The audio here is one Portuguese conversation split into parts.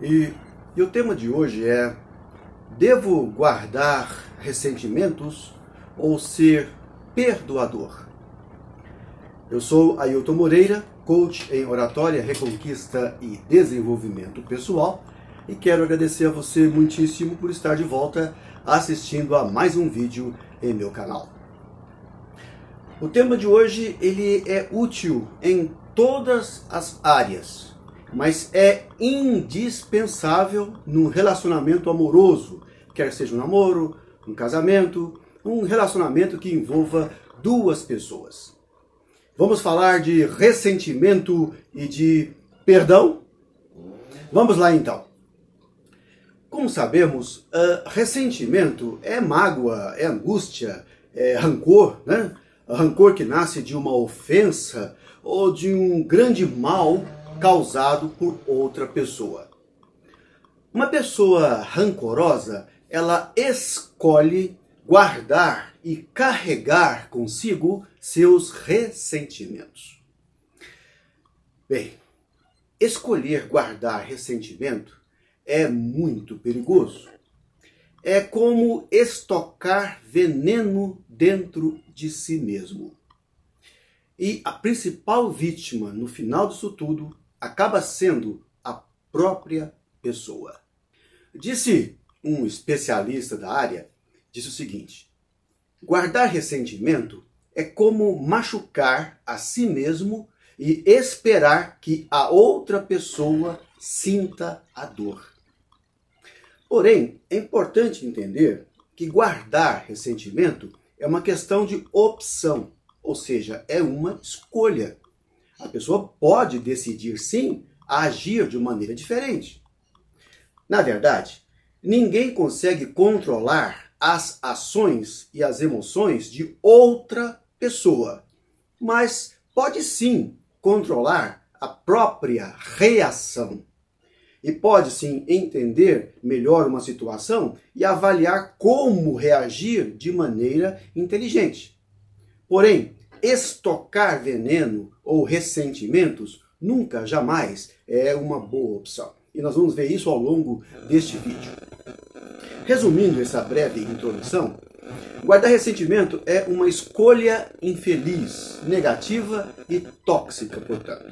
E o tema de hoje é: devo guardar ressentimentos ou ser perdoador? Eu sou Ailton Moreira, coach em oratória, reconquista e desenvolvimento pessoal, e quero agradecer a você muitíssimo por estar de volta assistindo a mais um vídeo em meu canal. O tema de hoje ele é útil em todas as áreas, mas é indispensável num relacionamento amoroso, quer seja um namoro, um casamento, um relacionamento que envolva duas pessoas. Vamos falar de ressentimento e de perdão? Vamos lá então. Como sabemos, ressentimento é mágoa, é angústia, é rancor, né? Rancor que nasce de uma ofensa ou de um grande mal causado por outra pessoa. Uma pessoa rancorosa, ela escolhe guardar e carregar consigo seus ressentimentos. Bem, escolher guardar ressentimento é muito perigoso. É como estocar veneno dentro de si mesmo. E a principal vítima, no final disso tudo, acaba sendo a própria pessoa. Disse um especialista da área, disse o seguinte: guardar ressentimento é como machucar a si mesmo e esperar que a outra pessoa sinta a dor. Porém, é importante entender que guardar ressentimento é uma questão de opção, ou seja, é uma escolha. A pessoa pode decidir sim a agir de maneira diferente. Na verdade, ninguém consegue controlar as ações e as emoções de outra pessoa, mas pode sim controlar a própria reação. E pode sim entender melhor uma situação e avaliar como reagir de maneira inteligente. Porém, estocar veneno ou ressentimentos nunca, jamais é uma boa opção. E nós vamos ver isso ao longo deste vídeo. Resumindo essa breve introdução, guardar ressentimento é uma escolha infeliz, negativa e tóxica, portanto.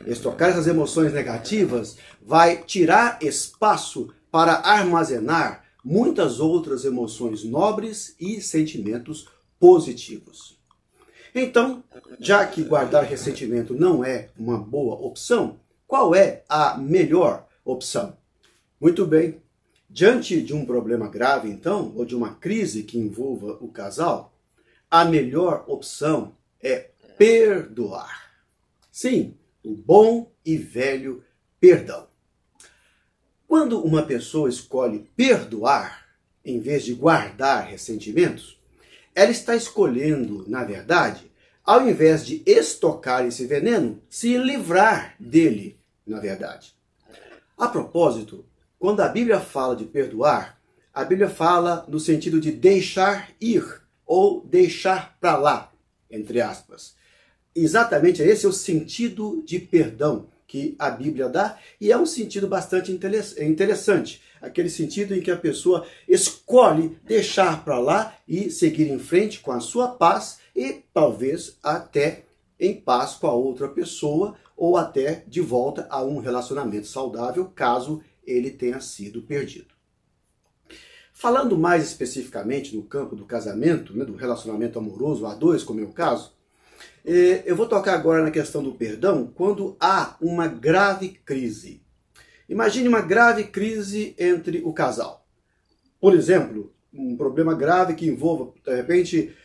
Estocar essas emoções negativas vai tirar espaço para armazenar muitas outras emoções nobres e sentimentos positivos. Então, já que guardar ressentimento não é uma boa opção, qual é a melhor opção? Muito bem. Diante de um problema grave, então, ou de uma crise que envolva o casal, a melhor opção é perdoar. Sim, o bom e velho perdão. Quando uma pessoa escolhe perdoar, em vez de guardar ressentimentos, ela está escolhendo, na verdade, ao invés de estocar esse veneno, se livrar dele, na verdade. A propósito, quando a Bíblia fala de perdoar, a Bíblia fala no sentido de deixar ir ou deixar para lá, entre aspas. Exatamente esse é o sentido de perdão que a Bíblia dá, e é um sentido bastante interessante. Aquele sentido em que a pessoa escolhe deixar para lá e seguir em frente com a sua paz e talvez até em paz com a outra pessoa ou até de volta a um relacionamento saudável, caso ele tenha sido perdido. Falando mais especificamente no campo do casamento, né, do relacionamento amoroso a dois, como é o caso, eu vou tocar agora na questão do perdão quando há uma grave crise. Imagine uma grave crise entre o casal. Por exemplo, um problema grave que envolva, de repente,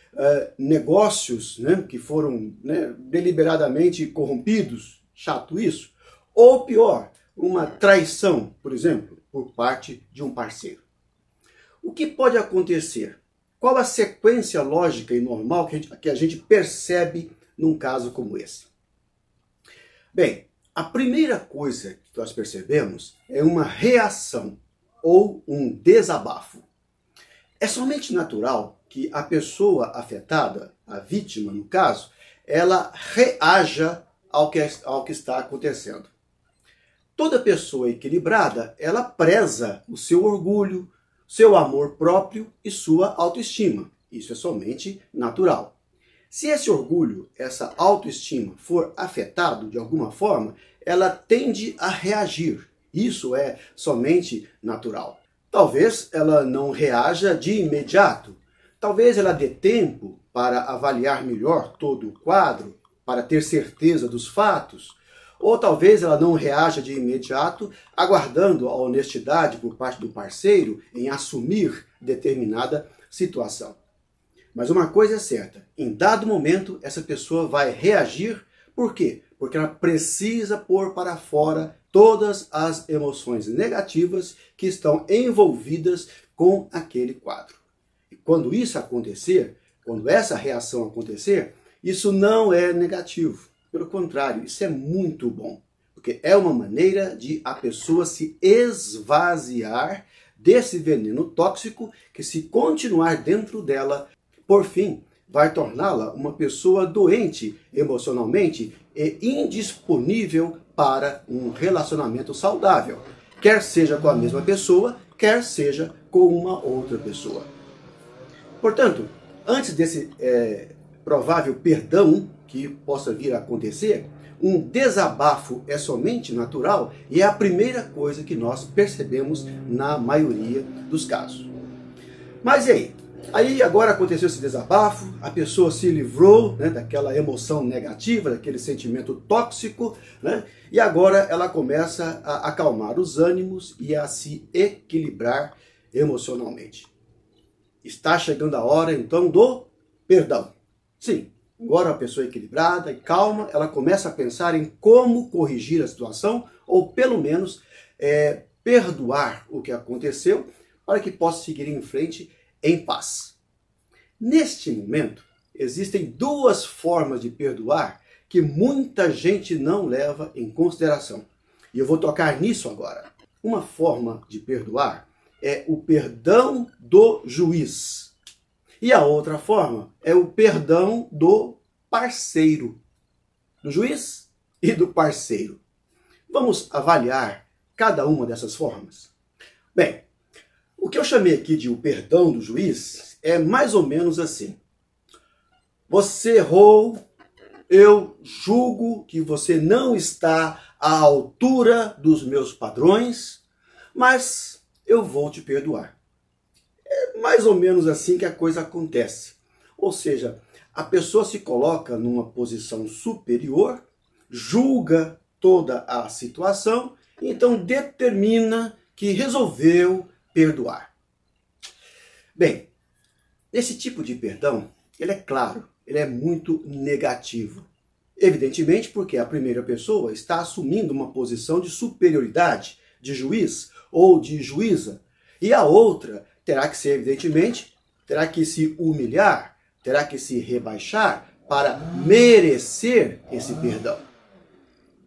negócios, né, que foram, né, deliberadamente corrompidos, chato isso, ou pior, uma traição, por exemplo, por parte de um parceiro. O que pode acontecer? Qual a sequência lógica e normal que a gente percebe num caso como esse? Bem, a primeira coisa que nós percebemos é uma reação ou um desabafo. É somente natural que a pessoa afetada, a vítima no caso, ela reaja ao que está acontecendo. Toda pessoa equilibrada, ela preza o seu orgulho, seu amor próprio e sua autoestima. Isso é somente natural. Se esse orgulho, essa autoestima for afetado de alguma forma, ela tende a reagir. Isso é somente natural. Talvez ela não reaja de imediato. Talvez ela dê tempo para avaliar melhor todo o quadro, para ter certeza dos fatos. Ou talvez ela não reaja de imediato, aguardando a honestidade por parte do parceiro em assumir determinada situação. Mas uma coisa é certa, em dado momento essa pessoa vai reagir. Por quê? Porque ela precisa pôr para fora todas as emoções negativas que estão envolvidas com aquele quadro. E quando isso acontecer, quando essa reação acontecer, isso não é negativo. Pelo contrário, isso é muito bom. Porque é uma maneira de a pessoa se esvaziar desse veneno tóxico que, se continuar dentro dela, por fim, vai torná-la uma pessoa doente emocionalmente e indisponível para um relacionamento saudável. Quer seja com a mesma pessoa, quer seja com uma outra pessoa. Portanto, antes desse provável perdão que possa vir a acontecer, um desabafo é somente natural e é a primeira coisa que nós percebemos na maioria dos casos. Mas e aí? Aí agora aconteceu esse desabafo, a pessoa se livrou, né, daquela emoção negativa, daquele sentimento tóxico, né, e agora ela começa a acalmar os ânimos e a se equilibrar emocionalmente. Está chegando a hora então do perdão. Sim, agora a pessoa equilibrada e calma, ela começa a pensar em como corrigir a situação, ou pelo menos perdoar o que aconteceu, para que possa seguir em frente em paz. Neste momento, existem duas formas de perdoar que muita gente não leva em consideração. E eu vou tocar nisso agora. Uma forma de perdoar é o perdão do juiz. E a outra forma é o perdão do parceiro. Do juiz e do parceiro. Vamos avaliar cada uma dessas formas? Bem, o que eu chamei aqui de o perdão do juiz é mais ou menos assim. Você errou, eu julgo que você não está à altura dos meus padrões, mas eu vou te perdoar. É mais ou menos assim que a coisa acontece. Ou seja, a pessoa se coloca numa posição superior, julga toda a situação, e então determina que resolveu perdoar. Bem, esse tipo de perdão, ele é claro, ele é muito negativo. Evidentemente porque a primeira pessoa está assumindo uma posição de superioridade, de juiz ou de juíza, e a outra terá que ser, evidentemente, terá que se humilhar, terá que se rebaixar para merecer esse perdão.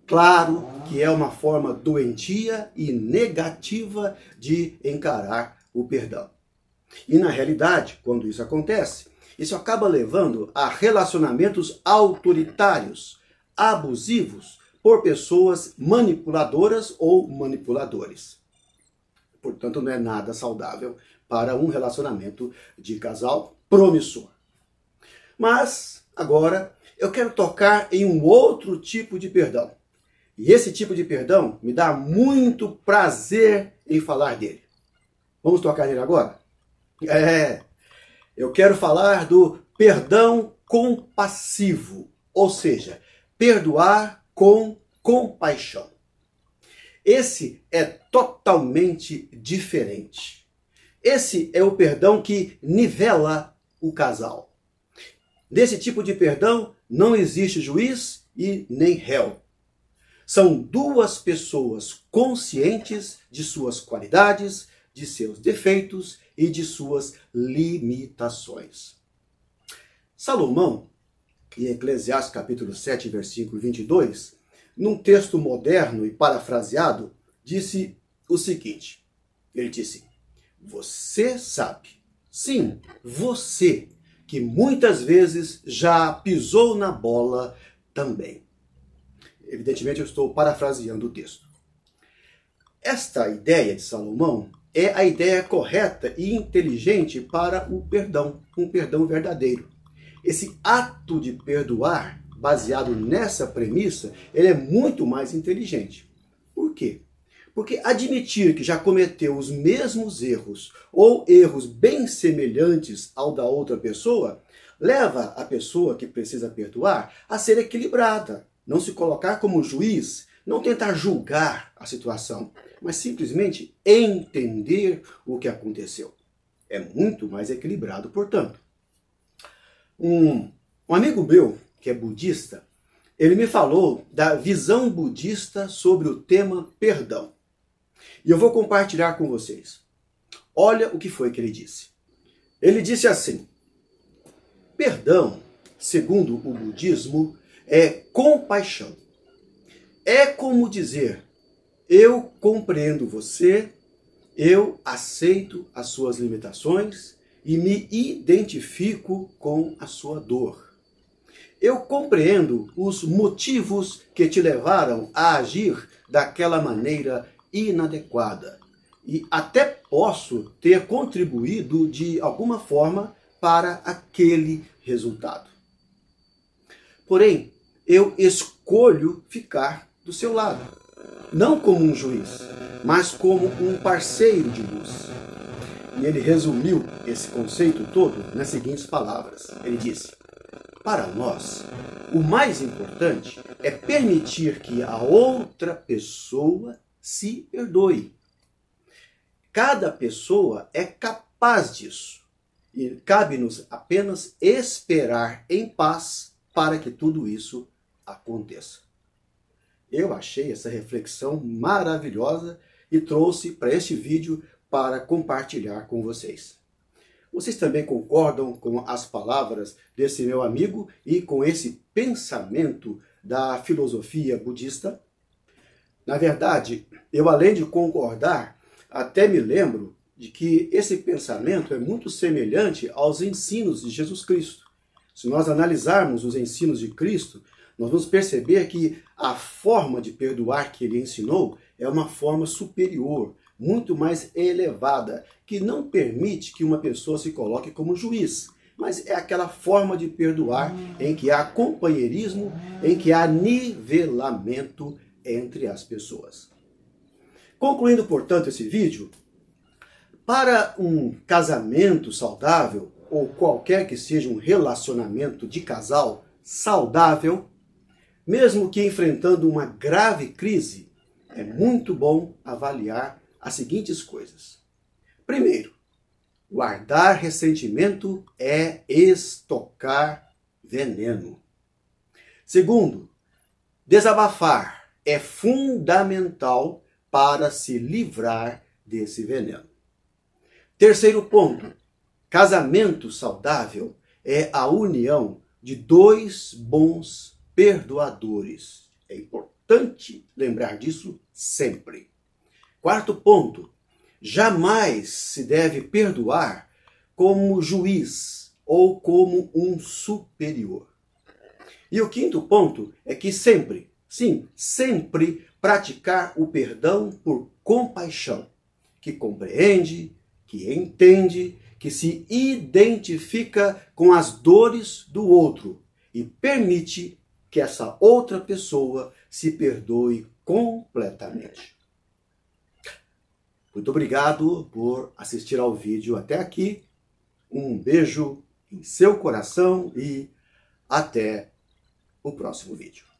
Claro que é uma forma doentia e negativa de encarar o perdão. E na realidade, quando isso acontece, isso acaba levando a relacionamentos autoritários, abusivos, por pessoas manipuladoras ou manipuladores. Portanto, não é nada saudável para um relacionamento de casal promissor. Mas, agora, eu quero tocar em um outro tipo de perdão. E esse tipo de perdão me dá muito prazer em falar dele. Vamos tocar nele agora? Eu quero falar do perdão compassivo, ou seja, perdoar com compaixão. Esse é totalmente diferente. Esse é o perdão que nivela o casal. Nesse tipo de perdão não existe juiz e nem réu. São duas pessoas conscientes de suas qualidades, de seus defeitos e de suas limitações. Salomão, em Eclesiastes capítulo 7, versículo 22, num texto moderno e parafraseado, disse o seguinte. Ele disse: você sabe, sim, você, que muitas vezes já pisou na bola também. Evidentemente eu estou parafraseando o texto. Esta ideia de Salomão é a ideia correta e inteligente para o perdão, um perdão verdadeiro. Esse ato de perdoar, baseado nessa premissa, ele é muito mais inteligente. Por quê? Porque admitir que já cometeu os mesmos erros ou erros bem semelhantes ao da outra pessoa, leva a pessoa que precisa perdoar a ser equilibrada, não se colocar como juiz, não tentar julgar a situação, mas simplesmente entender o que aconteceu. É muito mais equilibrado, portanto. Um amigo meu, que é budista, ele me falou da visão budista sobre o tema perdão. E eu vou compartilhar com vocês. Olha o que foi que ele disse. Ele disse assim: perdão, segundo o budismo, é compaixão. É como dizer: eu compreendo você, eu aceito as suas limitações e me identifico com a sua dor. Eu compreendo os motivos que te levaram a agir daquela maneira inadequada e até posso ter contribuído de alguma forma para aquele resultado. Porém, eu escolho ficar do seu lado, não como um juiz, mas como um parceiro de luz. E ele resumiu esse conceito todo nas seguintes palavras. Ele disse: para nós, o mais importante é permitir que a outra pessoa se perdoe. Cada pessoa é capaz disso e cabe-nos apenas esperar em paz para que tudo isso aconteça. Eu achei essa reflexão maravilhosa e trouxe para este vídeo para compartilhar com vocês. Vocês também concordam com as palavras desse meu amigo e com esse pensamento da filosofia budista? Na verdade, eu além de concordar, até me lembro de que esse pensamento é muito semelhante aos ensinos de Jesus Cristo. Se nós analisarmos os ensinos de Cristo, nós vamos perceber que a forma de perdoar que ele ensinou é uma forma superior, muito mais elevada, que não permite que uma pessoa se coloque como juiz, mas é aquela forma de perdoar em que há companheirismo, em que há nivelamento entre as pessoas. Concluindo, portanto, esse vídeo, para um casamento saudável, ou qualquer que seja um relacionamento de casal saudável, mesmo que enfrentando uma grave crise, é muito bom avaliar as seguintes coisas. Primeiro, guardar ressentimento é estocar veneno. Segundo, desabafar é fundamental para se livrar desse veneno. Terceiro ponto, casamento saudável é a união de dois bons perdoadores. É importante lembrar disso sempre. Quarto ponto, jamais se deve perdoar como juiz ou como um superior. E o quinto ponto é que sempre, sim, sempre praticar o perdão por compaixão, que compreende, que entende, que se identifica com as dores do outro e permite que essa outra pessoa se perdoe completamente. Muito obrigado por assistir ao vídeo até aqui. Um beijo em seu coração e até o próximo vídeo.